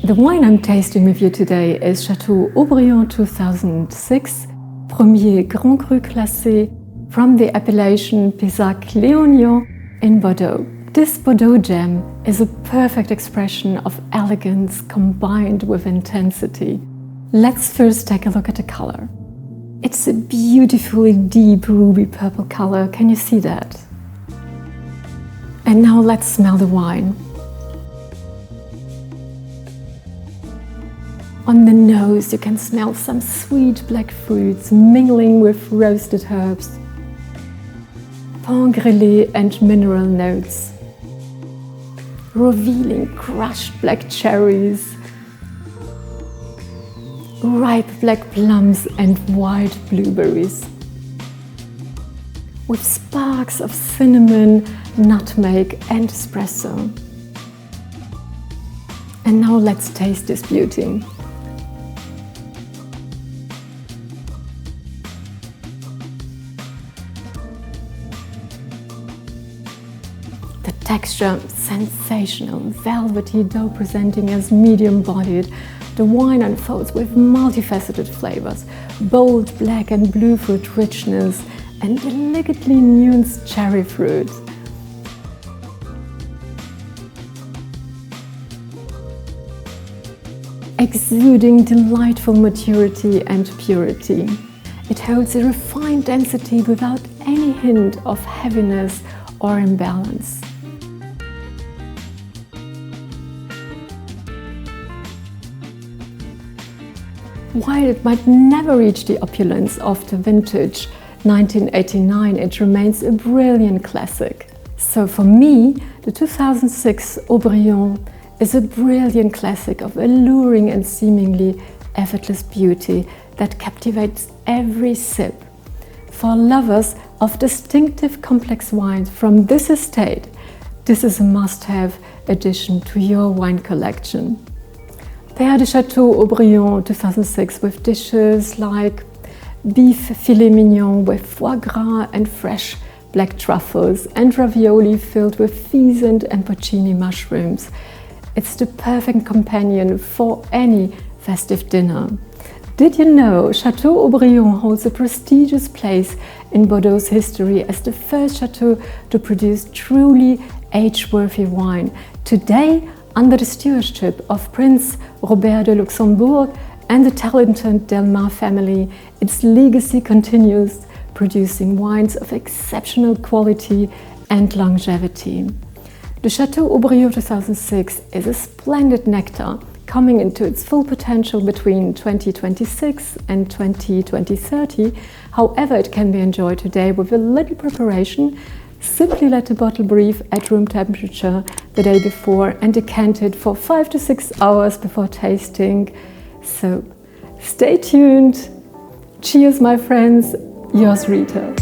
The wine I'm tasting with you today is Château Haut-Brion 2006, Premier Grand Cru classé from the appellation Pessac-Léognan in Bordeaux. This Bordeaux gem is a perfect expression of elegance combined with intensity. Let's first take a look at the color. It's a beautifully deep ruby purple color, can you see that? And now let's smell the wine. On the nose you can smell some sweet black fruits mingling with roasted herbs, pain grillé and mineral notes, revealing crushed black cherries, ripe black plums and white blueberries, with sparks of cinnamon, nutmeg and espresso. And now let's taste this beauty. The texture, sensational, velvety dough presenting as medium-bodied. The wine unfolds with multifaceted flavors, bold black and blue fruit richness, and delicately nuanced cherry fruit. Exuding delightful maturity and purity. It holds a refined density without any hint of heaviness or imbalance. While it might never reach the opulence of the vintage 1989, it remains a brilliant classic. So for me, the 2006 Haut-Brion is a brilliant classic of alluring and seemingly effortless beauty that captivates every sip. For lovers of distinctive complex wines from this estate, this is a must-have addition to your wine collection. Pair the Château Haut-Brion 2006 with dishes like beef filet mignon with foie gras and fresh black truffles and ravioli filled with pheasant and porcini mushrooms. It's the perfect companion for any festive dinner. Did you know Château Haut-Brion holds a prestigious place in Bordeaux's history as the first chateau to produce truly age-worthy wine? Today, under the stewardship of Prince Robert of Luxembourg and the talented Delmar family, its legacy continues, producing wines of exceptional quality and longevity. The Château Haut-Brion 2006 is a splendid nectar coming into its full potential between 2026 and 2030. However, it can be enjoyed today with a little preparation. Simply let the bottle breathe at room temperature the day before and decant it for 5 to 6 hours before tasting. So stay tuned. Cheers, my friends. Yours, Rita.